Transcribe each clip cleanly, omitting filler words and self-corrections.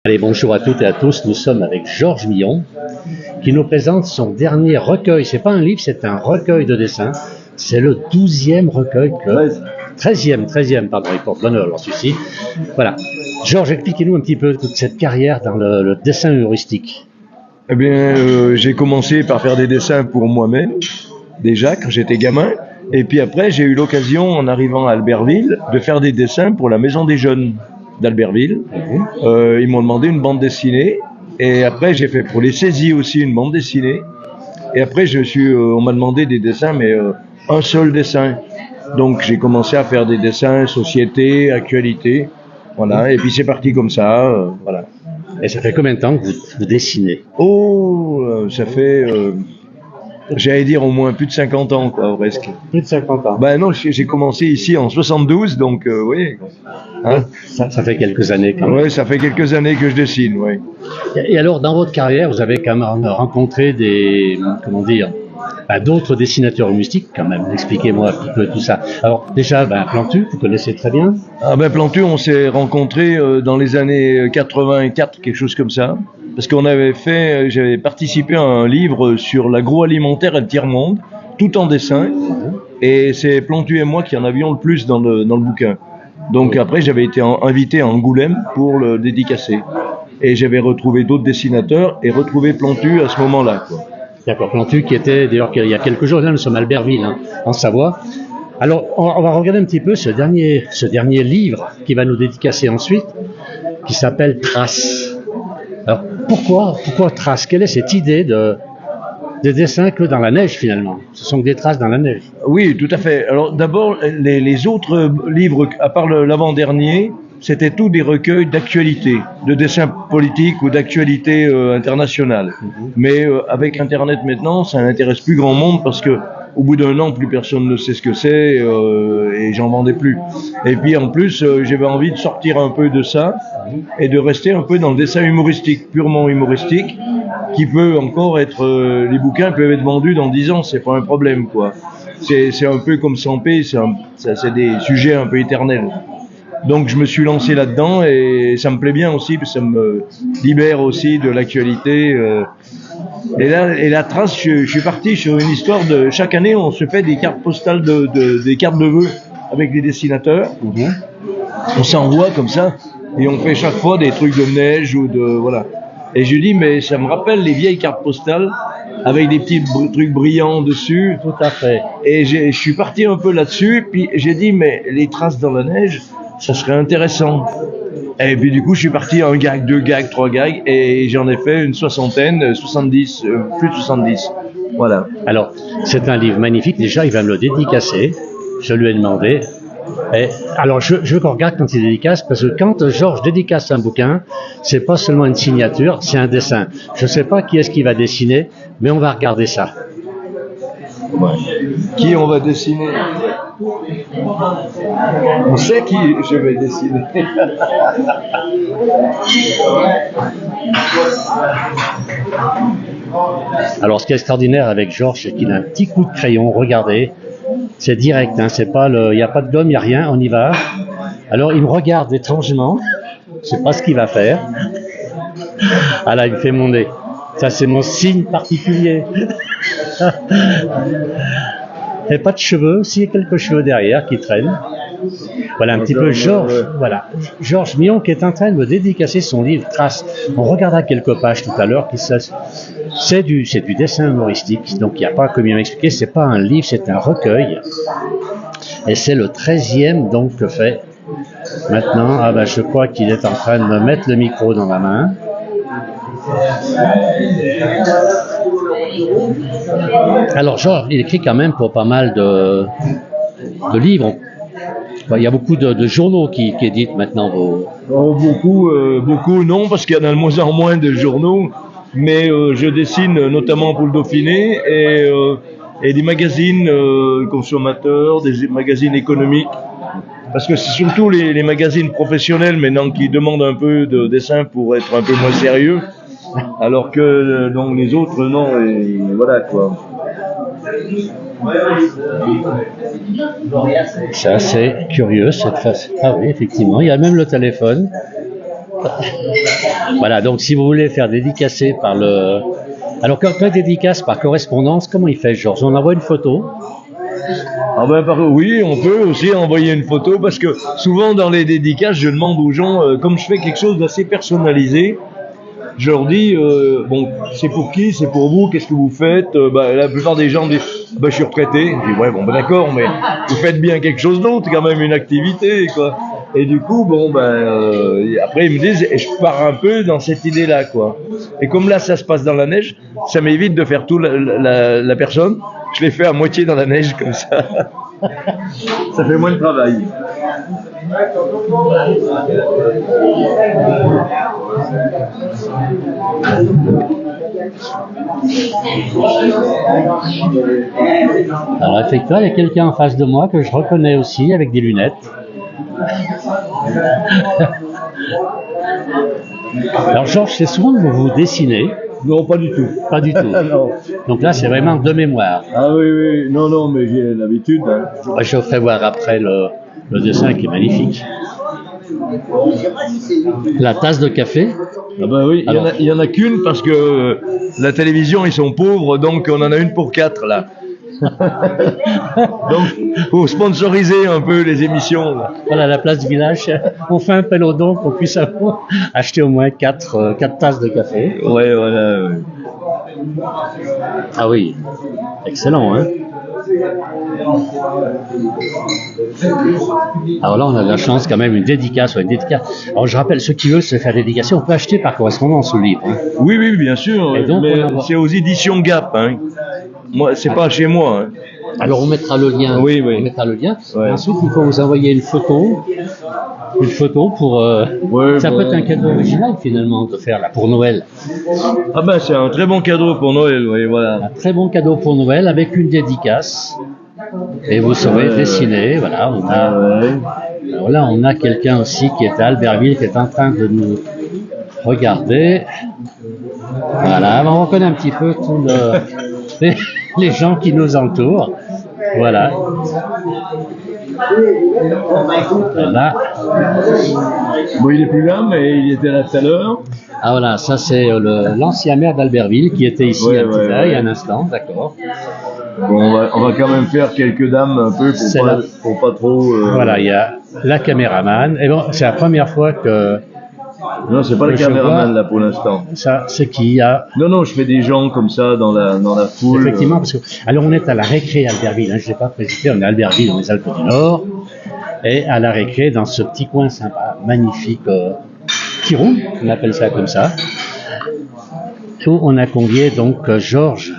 Allez, bonjour à toutes et à tous, nous sommes avec Georges Millon qui nous présente son dernier recueil. C'est pas un livre, c'est un recueil de dessins. C'est le 12e recueil, 13e, pardon, il porte l'honneur, alors celui-ci. Voilà. Georges, expliquez-nous un petit peu toute cette carrière dans le dessin humoristique. Eh bien, j'ai commencé par faire des dessins pour moi-même, déjà, quand j'étais gamin. Et puis après, j'ai eu l'occasion, en arrivant à Albertville, de faire des dessins pour la Maison des Jeunes d'Albertville. Ils m'ont demandé une bande dessinée. Et après, j'ai fait pour les saisies aussi une bande dessinée. Et après, on m'a demandé des dessins, mais un seul dessin. Donc, j'ai commencé à faire des dessins, société, actualité. Voilà. Et puis, c'est parti comme ça. Voilà. Et ça fait combien de temps que vous dessinez? Ça fait... j'allais dire au moins plus de 50 ans, quoi, presque. Plus de 50 ans. Ben non, j'ai commencé ici en 72, donc oui. Hein? Ça fait quelques années quand même. Oui, ça fait quelques années que je dessine, oui. Et alors, dans votre carrière, vous avez quand même rencontré d'autres dessinateurs humouristiques quand même. Expliquez-moi un petit peu tout ça. Alors déjà, Plantu, vous connaissez très bien. Ah ben Plantu, on s'est rencontrés dans les années 84, quelque chose comme ça. Parce qu'on j'avais participé à un livre sur l'agroalimentaire et le tiers-monde, tout en dessin. Et c'est Plantu et moi qui en avions le plus dans le bouquin. Donc après, j'avais été invité à Angoulême pour le dédicacer. Et j'avais retrouvé d'autres dessinateurs et retrouvé Plantu à ce moment-là, quoi. D'accord, Plantu qui était, d'ailleurs, il y a quelques jours, là, nous sommes à Albertville, en Savoie. Alors, on va regarder un petit peu ce dernier livre qui va nous dédicacer ensuite, qui s'appelle Traces. Alors, pourquoi Traces? Quelle est cette idée de dessin que dans la neige, finalement? Ce sont que des traces dans la neige. Oui, tout à fait. Alors, d'abord, les autres livres, à part l'avant-dernier, c'était tous des recueils d'actualité, de dessins politiques ou d'actualité internationale. Mais avec Internet maintenant, ça n'intéresse plus grand monde parce que au bout d'un an, plus personne ne sait ce que c'est et j'en vendais plus. Et puis en plus, j'avais envie de sortir un peu de ça et de rester un peu dans le dessin humoristique, purement humoristique, qui peut encore être... les bouquins peuvent être vendus dans 10 ans, c'est pas un problème, quoi. C'est un peu comme Sampé, c'est des sujets un peu éternels. Donc je me suis lancé là-dedans et ça me plaît bien aussi, parce que ça me libère aussi de l'actualité. Et la trace, je suis parti sur une histoire de... Chaque année, on se fait des cartes postales, des cartes de vœux avec des dessinateurs. On s'envoie comme ça et on fait chaque fois des trucs de neige ou de... Voilà. Et je dis, mais ça me rappelle les vieilles cartes postales avec des petits trucs brillants dessus. Tout à fait. Et je suis parti un peu là-dessus, puis j'ai dit, mais les traces dans la neige, ça serait intéressant. Et puis du coup, je suis parti à 1 gag, 2 gags, 3 gags, et j'en ai fait une soixantaine, 70, plus de 70. Voilà. Alors, c'est un livre magnifique. Déjà, il va me le dédicacer. Je lui ai demandé. Et alors, je veux qu'on regarde quand il dédicace, parce que quand Georges dédicace un bouquin, c'est pas seulement une signature, c'est un dessin. Je sais pas qui est-ce qui va dessiner, mais on va regarder ça. Ouais. Qui on va dessiner? On sait qui je vais dessiner. Alors, ce qui est extraordinaire avec Georges, c'est qu'il a un petit coup de crayon. Regardez, c'est direct, hein, c'est pas il n'y a pas de gomme, il n'y a rien, on y va. Alors, il me regarde étrangement. Je sais pas ce qu'il va faire. Ah là, il me fait mon nez. Ça, c'est mon signe particulier. Il n'y a pas de cheveux, s'il y a quelques cheveux derrière qui traînent. Voilà un petit peu Georges. Voilà. Georges Millon qui est en train de me dédicacer son livre Traces. On regardera quelques pages tout à l'heure. C'est du dessin humoristique. Donc il n'y a pas, comme il m'a expliqué, c'est pas un livre, c'est un recueil. Et c'est le 13e donc que fait. Maintenant, je crois qu'il est en train de me mettre le micro dans la main. Alors Georges, il écrit quand même pour pas mal de livres. Il y a beaucoup de journaux qui éditent maintenant vos... Beaucoup non, parce qu'il y en a de moins en moins de journaux, mais je dessine notamment pour le Dauphiné et des magazines consommateurs, des magazines économiques, parce que c'est surtout les magazines professionnels maintenant qui demandent un peu de dessin pour être un peu moins sérieux, alors que donc les autres non, et voilà quoi. C'est assez curieux cette face. Ah oui, effectivement, il y a même le téléphone Voilà, donc si vous voulez faire dédicacer par le... Alors quand dédicace par correspondance, comment il fait, Georges? On envoie une photo? Ah ben, oui, on peut aussi envoyer une photo parce que souvent dans les dédicaces, je demande aux gens, comme je fais quelque chose d'assez personnalisé, je leur dis, bon, c'est pour qui, c'est pour vous, qu'est-ce que vous faites? La plupart des gens disent, je suis retraité. Je dis, ouais, bon, d'accord, mais vous faites bien quelque chose d'autre, quand même une activité, quoi. Et du coup, après ils me disent, et je pars un peu dans cette idée-là, quoi. Et comme là, ça se passe dans la neige, ça m'évite de faire tout la personne. Je l'ai fait à moitié dans la neige, comme ça. Ça fait moins de travail. Alors effectivement, il y a quelqu'un en face de moi que je reconnais aussi avec des lunettes. Alors Georges, c'est souvent que vous dessinez? Non, pas du tout. Pas du tout. Non. Donc là, c'est vraiment de mémoire. Ah oui, non, mais j'ai l'habitude. Hein. Je vous ferai voir après le dessin qui est magnifique. La tasse de café? Ah ben oui, il y en a qu'une parce que la télévision, ils sont pauvres, donc on en a une pour 4 là. Donc, faut sponsoriser un peu les émissions. Là. Voilà, la place du village, on fait un appel aux dons qu'on puisse acheter au moins 4 tasses de café. Ouais, voilà. Ouais. Ah oui, excellent, hein? Alors là, on a de la chance quand même, une dédicace. Alors je rappelle, ceux qui veulent se faire dédicacer, on peut acheter par correspondance le livre. Hein. Oui, bien sûr. Et donc, mais c'est aux éditions Gap. Hein. Moi, c'est pas chez moi. Hein. Alors on mettra le lien. Oui. On mettra le lien. Ouais. Ensuite, il faut vous envoyer une photo. Une photo pour... ça peut être un cadeau original finalement de faire là pour Noël. Ah ben c'est un très bon cadeau pour Noël, oui, voilà. Un très bon cadeau pour Noël avec une dédicace. Et vous saurez dessiner, voilà. Alors là, on a quelqu'un aussi qui est à Albertville, qui est en train de nous regarder. Voilà, on reconnaît un petit peu tous les gens qui nous entourent. Voilà. Là. Bon, il est plus là, mais il était là tout à l'heure. Ah voilà, ça c'est l'ancien maire d'Albertville qui était ici un instant, d'accord. Bon, on va quand même faire quelques dames un peu pour pas trop... Voilà, il y a la caméraman. Et bon, c'est la première fois que... Non, c'est pas le caméraman là pour l'instant. Ça, c'est qui a... Non, je fais des gens comme ça dans la foule. Effectivement, parce que... Alors on est à la récré Albertville, hein, je ne l'ai pas précisé, on est à Albertville dans les Alpes du Nord. Et à la récré, dans ce petit coin sympa, magnifique, Kirou, on appelle ça comme ça, où on a convié donc Georges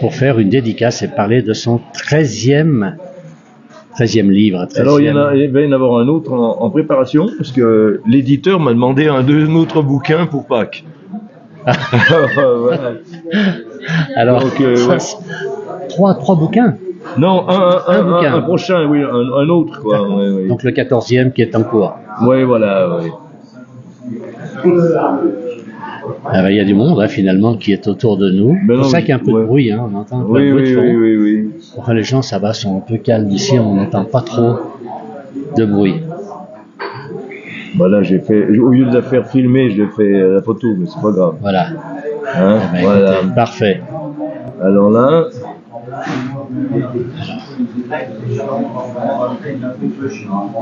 pour faire une dédicace et parler de son 13e livre. 13e. Alors il va y en avoir un autre en préparation, parce que l'éditeur m'a demandé un autre bouquin pour Pâques. Voilà. Alors, donc, trois bouquins. Non, un prochain, oui, un autre, quoi. Ouais. Donc le 14e qui est en cours. Oui, voilà, oui. Il y a du monde, hein, finalement, qui est autour de nous. C'est pour ça qu'il y a un peu de bruit, hein, on entend un peu de bruit de fond. Oui. Enfin, les gens, ça va, sont un peu calmes ici, on n'entend pas trop de bruit. Voilà, au lieu de la faire filmer, je l'ai fait la photo, mais c'est pas grave. Voilà. Hein, voilà. Écoutez, parfait. Alors là...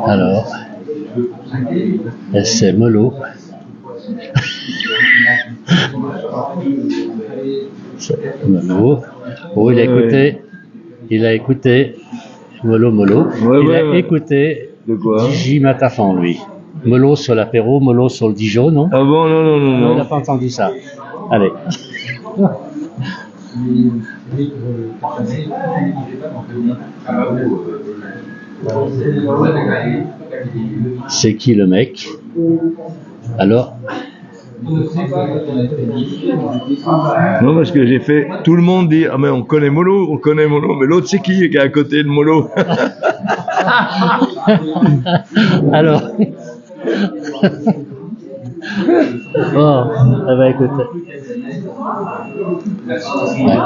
Alors, c'est Molo. Molo. Oh, il a écouté Molo. Il a écouté Gigi Matafan, lui. Molo sur l'apéro, Molo sur le Dijon, non? Ah bon, non. Il n'a pas entendu ça. Allez. C'est qui le mec? Alors? Non, parce que j'ai fait... Tout le monde dit, ah mais on connaît Molo, mais l'autre c'est qui est à côté de Molo? Alors...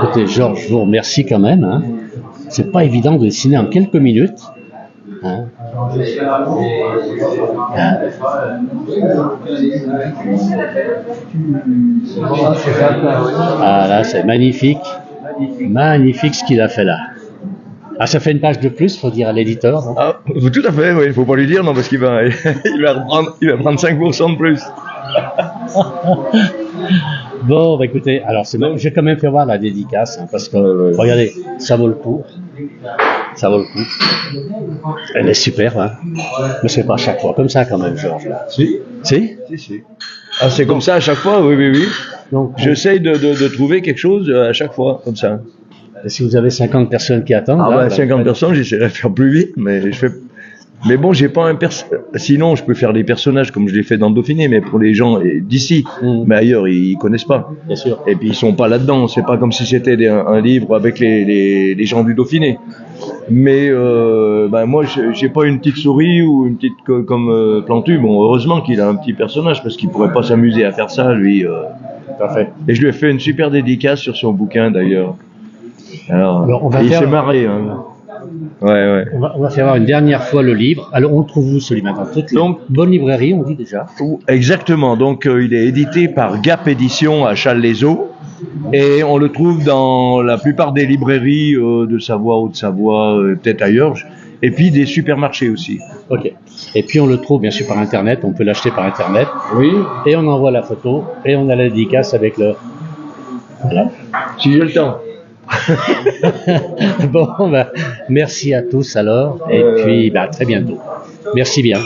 écoutez, Georges, je vous remercie quand même. Hein. C'est pas évident de dessiner en quelques minutes. Hein. Ah là, c'est magnifique. Magnifique ce qu'il a fait là. Ah, ça fait une page de plus, faut dire à l'éditeur. Non? Ah, tout à fait, oui, il ne faut pas lui dire, non, parce qu'il va, il va prendre 5% de plus. Bon, bah écoutez, alors c'est bon, j'ai quand même fait voir la dédicace, hein, parce que, regardez, ça vaut le coup. Ça vaut le coup. Elle est super, hein. Mais c'est pas à chaque fois comme ça quand même, Georges. Là. Si. Si? Si. Ah, c'est comme ça à chaque fois, oui. Donc, j'essaye de trouver quelque chose à chaque fois, comme ça. Si vous avez 50 personnes qui attendent... Ah, là, 50 personnes, j'essaierai de faire plus vite, mais je fais... Mais bon, j'ai pas un sinon je peux faire des personnages comme je l'ai fait dans le Dauphiné, mais pour les gens d'ici, mais ailleurs ils connaissent pas. Bien sûr. Et puis ils sont pas là-dedans. C'est pas comme si c'était un livre avec les gens du Dauphiné. Mais moi j'ai pas une petite souris ou une petite comme Plantu. Bon, heureusement qu'il a un petit personnage parce qu'il pourrait pas s'amuser à faire ça lui. Parfait. Et je lui ai fait une super dédicace sur son bouquin d'ailleurs. Alors il s'est marré. Hein. Ouais. On va faire une dernière fois le livre. Alors, on le trouve où, celui maintenant? Toutes les bonnes librairies, on dit déjà. Exactement. Donc, il est édité par Gap Édition à Challes-les-Eaux. Et on le trouve dans la plupart des librairies de Savoie, Haute-Savoie, peut-être ailleurs. Et puis des supermarchés aussi. Ok. Et puis, on le trouve, bien sûr, par Internet. On peut l'acheter par Internet. Oui. Et on envoie la photo. Et on a la dédicace avec le... Voilà. Si j'ai le temps. Bon, merci à tous alors, et puis très bientôt. Merci bien.